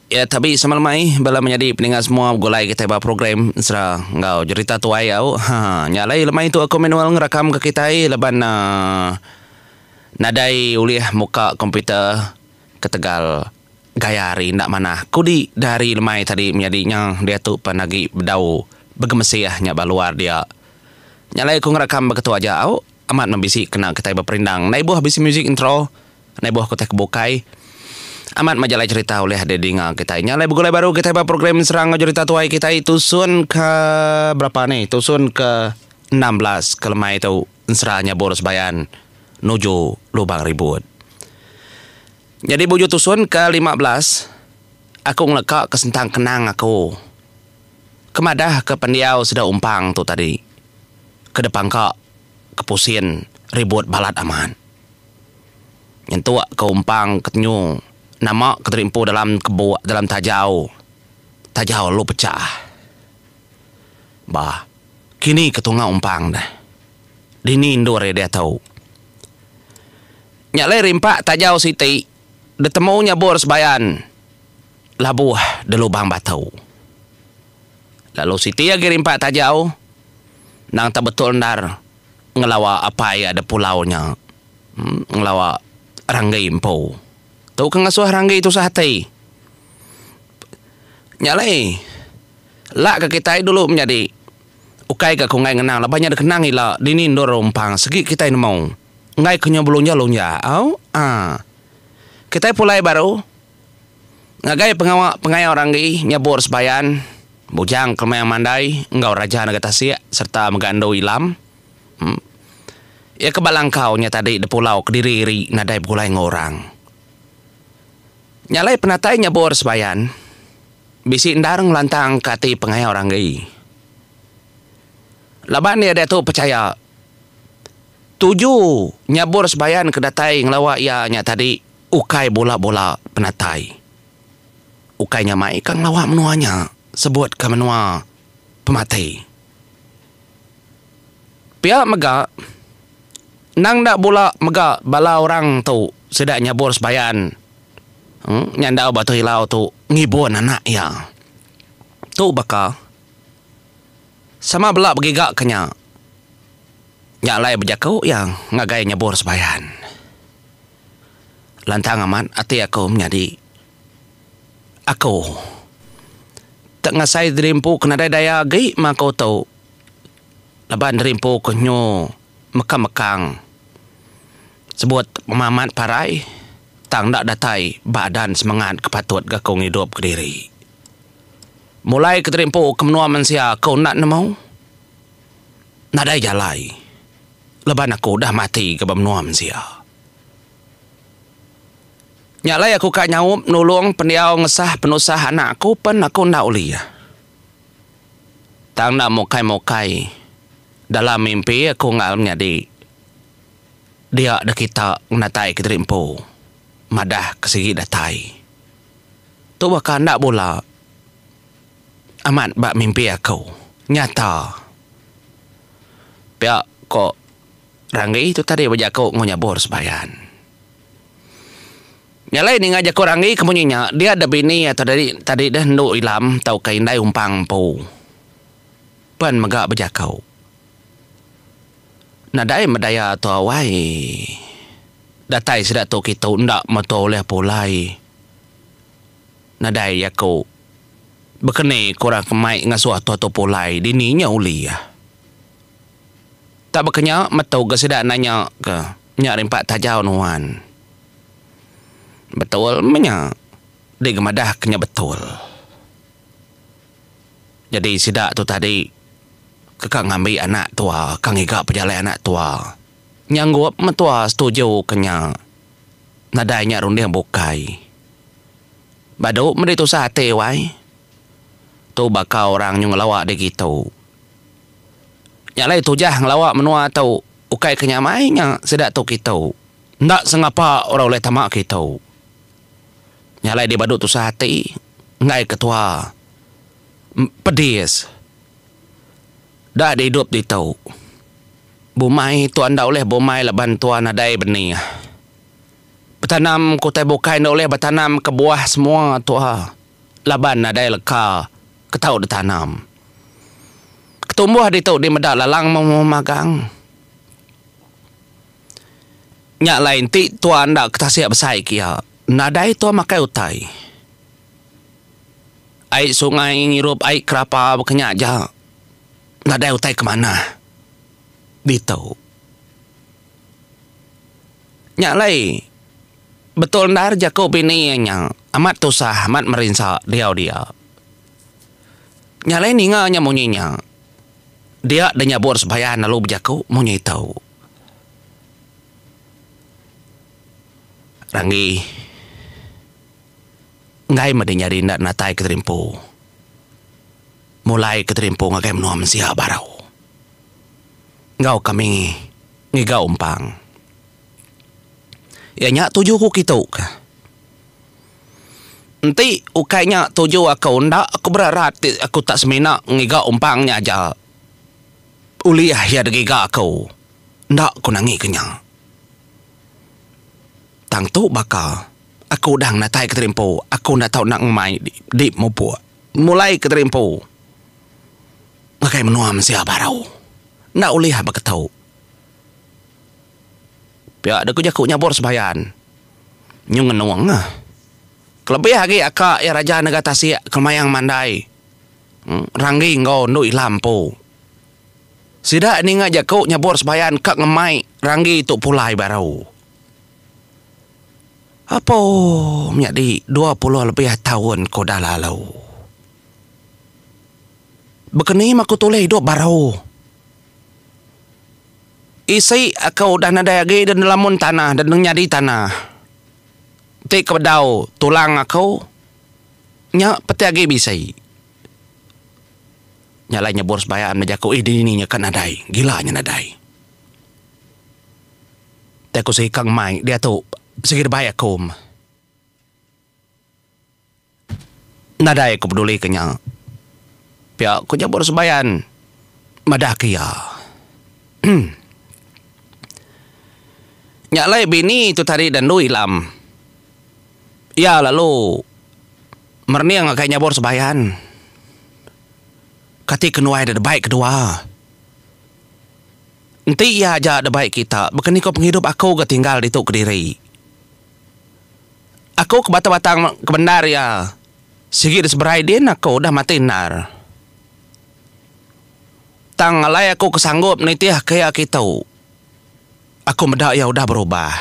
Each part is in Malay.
Ya, tapi semalam mai bala menjadi pendengar semua gulai kita buat program serah ngau cerita tu ai au. Nyalai lemai tu aku manual ngerakam ke kita ai leban nadai uliah muka komputer ketegal gaya hari ndak mana. Kudi dari lemai tadi menjadinya dia tu panagi bedau begemesiah nya baluar dia. Nyalai aku ngerakam begitu aja au. Amat membisi kena kita berperindang. Nai buah bisi music intro. Nai buah kita kebukai. Amat majalah cerita oleh dedinga kita. Nyalai begulai baru kita buat program serang cerita tuai kita itu sun ke berapa nih? Tusun ke 16 ke lemai itu serahnya boros bayan nuju lubang ribut. Jadi buju tusun ke 15 aku ngelekak ke sentang kenang aku. Kemadah ke pendiau sudah umpang tu tadi. Ke depan kak kepusin ribut balat aman. Yang ke umpang ketenyu. Nama keterimpu dalam kebuak dalam tajau lu pecah. Bah, kini ketunga umpang dah. Dini indore dia tahu. Nyalai rimpak tajau siti. Detemunya boros bayan. Labuh de lubang batau. Lalu siti lagi rimpak tajau. Nang tak betul ndar. Ngelawa apa ya ada pulaunya. Ngelawa ranggai impo. Tahu kang asuh ranggai itu sahati. Nyalai. Lak ke kita dulu menjadi. Ukai ke kungai ngenang. Labanya ada kenang ila. Dini indor umpang. Segi kita ini mau. Ngai kenya belunja. Au? Kita pulai baru. Ngagai pengaya orang gi. Nyabur sebayan. Bujang kelma yang mandai. Engkau raja negara siak. Serta megando ilam. Ya kebalangkau nya tadi. De pulau kediri nadai pulai ngorang. Nyalai penatai nyabur sebayan. Bisi ndareng lantang kati pengaya orang gay. Laban dia tu percaya. 7 nyabur sebayan kedatai ngelawa ia nya tadi. Ukai bola-bola penatai. Ukainya mai kang lawa menuanya. Sebut ke menua pemati. Pihak mega. Nang dak bola mega bala orang tu. Sedak nyabur sebayan. Nyandau batu hilau tu ngibun anak ya. Tu bakal sama belak bergigak kenya. Nyalai berjakau yang ngagai nyabur sebayan. Lantang aman hati aku menjadi. Aku tak ngasai derimpu kena daya gai makau tu. Laban derimpu kenyo mekang-mekang. Sebut pemamat parai. Tang dak datai badan semangat kepatut gakong hidup ke diri. Mulai keterimpu ke menua manusia kau nak nemau. Nadai jalai. Leban aku dah mati ke menua manusia. Nyalai aku kak nyaup nulung pendiau ngesah penusah anak aku pen aku nak uli. Tang nak mokai-mokai. Dalam mimpi aku ngal menjadi. Dia dah kita natai keterimpu. Madah kesigi datai. Tu bakal nak bola. Amat bak mimpi aku. Nyata. Pihak kok ranggai itu tadi berjakau ngunyabur sebayan. Nyalai ni ngajak kau ranggai kemunyinya. Dia ada bini atau tadi dah nduk ilam. Tau kain dai umpang pu. Pan megak berjakau. Nadai medaya tu awai. Datai sedak tu kita ndak mato oleh pulai. Nadai aku berkene kurang kemai ngasuh tu pulai dininya uli ya. Tak berkenya mato ke sedak nanya ke nyak rimpak tajau nuan. Betul menya di gemadah kenya betul. Jadi sedak tu tadi kekang ngambil anak tua, kang iga pejalai anak tua. Nyanggup metua setuju kenya. Nadainya rundih bukai. Badu meritu sate wai. Tu bakal orang yang ngelawak di gitu. Nyalai tujah ngelawak menua tau. Ukai kenya mainnya sedak tu gitu. Ndak sengapa orang oleh tamak gitu. Nyalai di badu tu sate. Ngai ketua. Pedis. Dah hidup di tau. Bumai tuan dah oleh bumai leban tuan adai benih. Bertanam kutai bukai dah oleh bertanam ke buah semua tua. laban na dai leka ketau ditanam. Ketumbuh di tu di medak lalang magang. Nyak lain ti tuan dak ketasiak besai kia. Nadai tua makai utai. Air sungai ngirup air kerapa berkenyak je. Nadai utai ke mana? Di tu. Nyak lain. Betul ndar jaku bini yang amat tusah, amat merinsak dia. Nyak lain ninga nya munyinya. Dia dan nyabur sebayan lalu berjaku munyi tahu. Rangi. Ngai madi nyari nak natai keterimpu. Mulai keterimpu ngagai menua mensia barau. Ngau kami ngigau umpang. Ya nyak tuju ku kituk. Nanti ukainya tuju aku ndak aku berarat aku tak semina ngigau umpangnya aja. Uliah ya degiga aku. Ndak ku nangi kenyang. Tang tu bakal aku dah natai keterimpu. Aku nak tahu nak ngemai di mupu. Mulai keterimpu. Ngakai menua mensia barau. Nak uliah baka tahu. Pihak ada kuja nyabur sebayan. Nyung ngenuang lah. Kelebih lagi akak ya raja negara Tasik kemayang mandai. Ranggi ngau nui lampu. Sidak ni ngajak kau nyabur sebayan kak ngemai ranggi tu pulai barau. Apa menjadi 20 lebih tahun kau dah lalu. Begini aku tulis hidup baru. Isi aku dah nadai lagi dan lamun tanah dan nyadi tanah. Tik kedau tulang aku. Nyak peti lagi bisa. Nyalai nyabur sebayaan menjaku ini kan nadai. Gilanya nadai. Teku sikang mai dia tu. Segera baik aku. Nadai aku peduli kenyang. Pihak aku nyabur sebayan. Madah kia. Nyak lai bini tu tadi dan lu ilam. Ya lalu. Merniang akan nyabur sebayan. Kati kenuai ada baik kedua. Nanti ia aja ada baik kita. Bukan kau penghidup aku ketinggal di tu Kediri. Aku ke batang-batang kebenar ya. Sigi seberai dia aku dah mati nar. Tang alai aku kesanggup nitiah kaya kita. Aku medak ya udah berubah.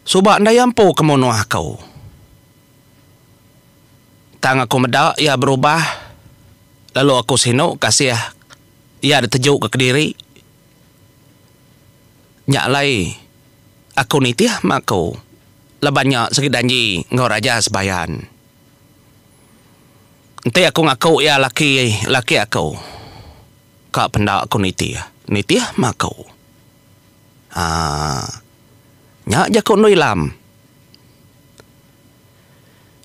Subak nda yampu kemono aku. Tang aku medak ya berubah. Lalu aku sino kasih ya ada tejuk ke Kediri. Nyak lai. Aku nitiah maku. Lebannya sakit danji ngau raja sebayan. Nanti aku ngaku ya laki aku. Kak pendak aku nitiah maku. Nyak jakuk nu ilam.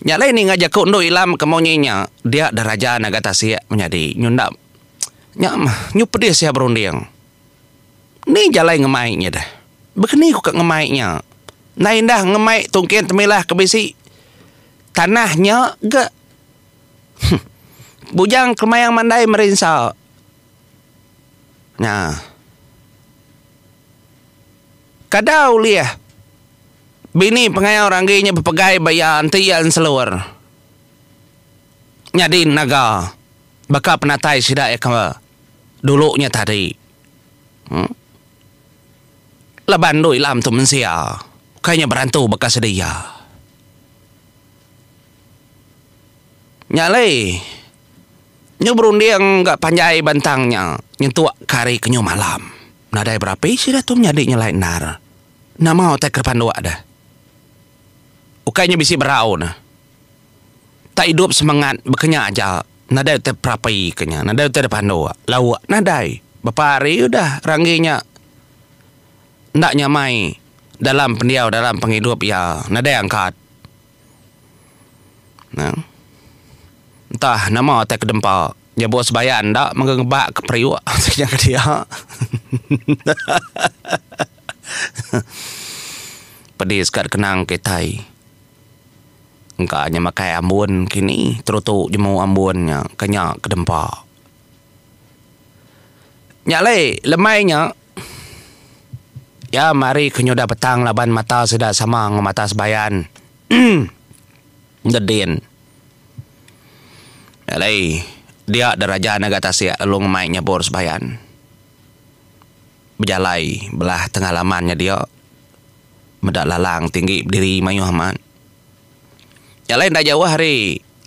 Nyak lain ni ngajak nu ilam kemonyinya. Dia daraja negara Tasik menjadi nyundap. Nyak nyu pedis ya berunding. Ni jalai ngemainya dah. Begini aku ngemainya. Nain dah ngemai tungkin temilah ke besi. Tanahnya gak. Bujang kemayang mandai merinsa. Nah. Kadau liah. Bini pengayau rangginya berpegai bayan tiyan seluar. Nyadin naga. Baka penatai sidak ya kama. Dulunya tadi. Laban doi lam tu mensia. Kayaknya berantu bekas dia. Nyalai. Nyu berunding gak panjai bantangnya. Nyentuak kari kenyu malam. Nadai berapa isi dah tu menyadiknya lain nar. Nama otak kerpan doa dah. Ukainya bisi berau nah. Tak hidup semangat berkenyak aja. Nadai otak berapai kenya. Nadai otak depan doa. Lawak nadai. Bapa hari udah rangginya. Ndak nyamai. Dalam pendiau, dalam penghidup ya. Nadai angkat. Nah. Entah nama otak kedempa. Dia buat sebayan tak mengebak ke periuk. Sejak dia. Pedih sekat kenang ketai. Engkanya makai ambun kini terutuk jemu ambunnya kanya kedempak. Nyalai lemainya. Ya mari kenyoda petang laban mata sudah sama ngomata sebayan. Dedin. Nyalai dia deraja naga tasya lalu ngemaiknya bor sebayan. Berjalai belah tengah lamannya dia. Medak lalang tinggi berdiri mayu aman. Yang lain dah jauh hari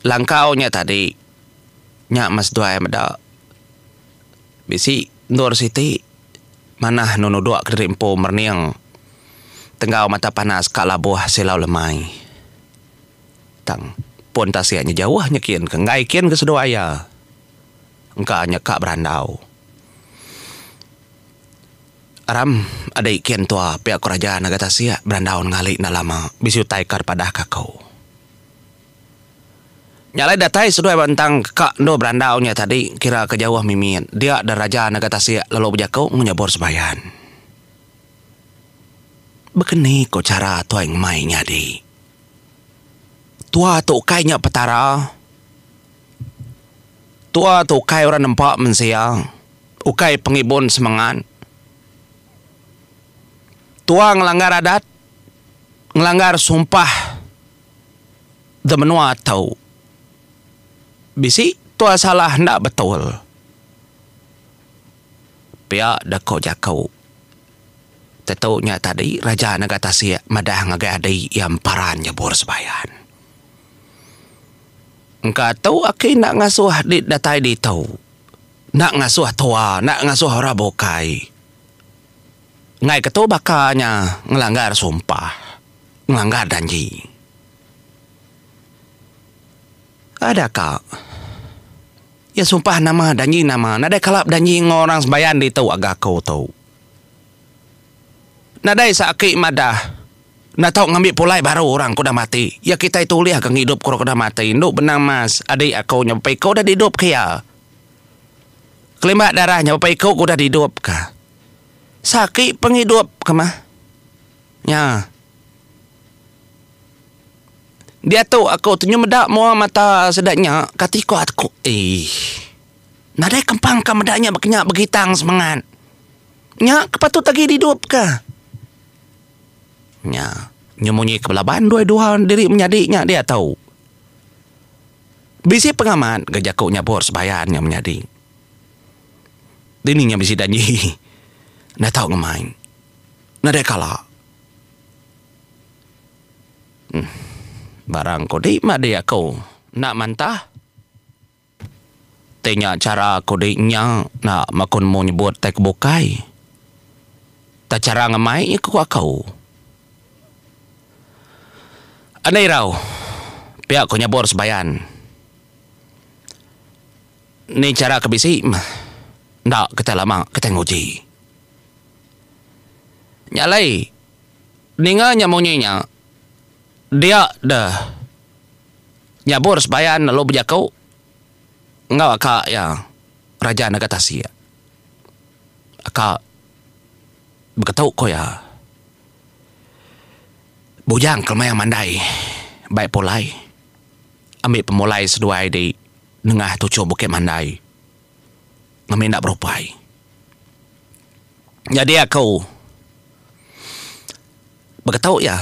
langkaunya tadi. Nyak mas dua medak. Bisi Nur Siti. Mana nono dua kerimpo merniang. Tenggau mata panas kak labuh silau lemai. Tang pun tasianya jauh nyekin ke ngai kian ke sedoaya. Engkanya kak berandau. Aram ada ikian tua pihak kerajaan agak tasia berandaun ngali na lama bisu taikar pada kakau. Nyalai datai sudah bantang kak do berandaunya tadi kira kejauh mimin. Dia ada raja agak tasia lalu berjakau menyabor sebayan. Begini ko cara tua yang mainnya di. Tua tu kainya petara. Tua tu kai orang nampak mensiang. Ukai pengibun semangat. Tua ngelanggar adat, ngelanggar sumpah, demenua tahu. Bisi tua salah ndak betul. Pihak dah kau jakau. Tetaunya tadi raja negara Tasia madah ngagadai yang parannya bor sebayan. Engkau tahu akin nak ngasuh di datai di tahu. Nak ngasuh tua, nak ngasuh rabokai. Ngai ketua bakalnya ngelanggar sumpah, ngelanggar janji. Adakah? Ya sumpah nama, janji nama. Nadai kalap janji ngorang sembayan di tahu agak kau tahu. Nadai sakit madah. Nak tahu ngambil pulai baru orang kuda mati. Ya kita itu lihat kang hidup kau kuda mati. Nduk benang mas, adik aku nyampai kau dah hidup kaya. Kelima darahnya nyampai kau kuda hidup kah? Sakit penghidup kemah? Ya. Dia tahu aku tunjuk medak mua mata sedaknya. Katiko aku. Nadai kempang ka medaknya berkenyak begitang semangat. Nya kepatut lagi hidup kah? Nya. Nyemunyi kebelaban dua-dua diri menyadiknya dia tahu. Bisi pengamat gejakunya bor sebayan yang menyadik. Dininya bisi danji. Nak tahu ngemain. Nak ada kalah. Barang kau di mak dia kau. Nak mantah. Tanya cara kau di nya nak makun mau nyebut tak bukai. Tak cara ngemain aku kau. Anai rau. Pihak kau nyabor sebayan. Ni cara kebisi. Nak kita lama kita nguji. Nyalai ninganya maunya dia dah nyabur sebayan lalu berjakau ngau akak ya raja negara Tasia akak berketau ko ya bujang kelma yang mandai baik polai ambil pemulai seduai di nengah tujuh bukit mandai ngamin tak berupai jadi aku beritahu ya.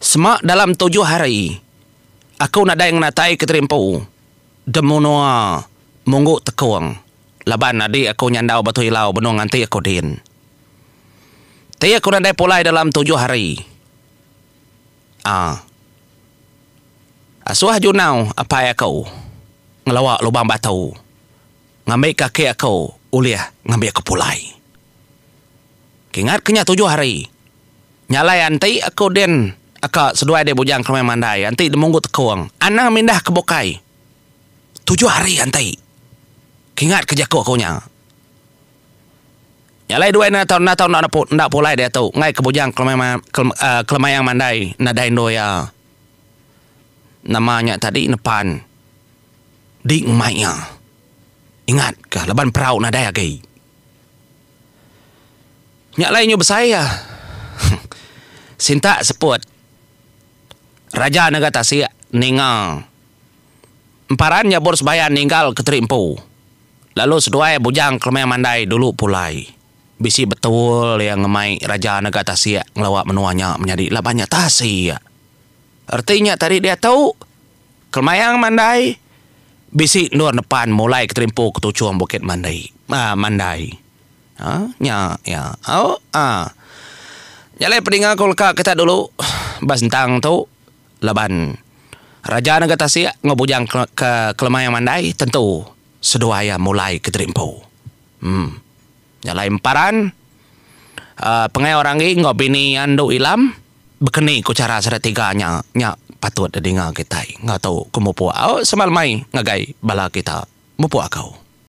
Semak dalam 7 hari. Aku nak yang natai keterimpu. Demunua. Mungu tekuang. Laban adik aku nyandau batu hilau. Benung nanti aku din. Tapi aku nadai pulai dalam 7 hari. Asuh junau apa aku. Ngelawak lubang batu. Ngambil kaki aku. Uliah ngambil aku pulai. Ingat kenya 7 hari. Nyalai anti aku den akak seduai dia bujang kelmai mandai anti demunggu tekuang anang mindah ke bokai 7 hari anti kingat kejaku aku nya nyalai dua na tahun nak pulai dia tu ngai ke bujang kelmai yang mandai nadai doya namanya tadi nepan di ngmainya ingat ke leban perau nadai lagi nyalai nyu besaya Sinta seput Raja negara Tasik ningang. Emparan ya bors bayan ninggal keterimpu. Lalu seduai bujang kelemai mandai dulu pulai. Bisi betul yang ngemai Raja negara Tasik ngelawak menuanya menjadi lah banyak Tasik. Artinya tadi dia tahu kelmayang mandai bisi nur depan mulai keterimpu ketucuang bukit mandai. Mandai. Ya. Nyalai peninggal kolka kita dulu bas tentang tu laban Raja negara Tasik ngebujang ke kelmayang mandai tentu seduaya mulai keterimpu. Nyalai emparan pengai orang ini ngobini andu ilam bekeni ku cara seretiganya nya patut dengar kita nggak tahu kumupu semal mai ngagai bala kita mupu akau.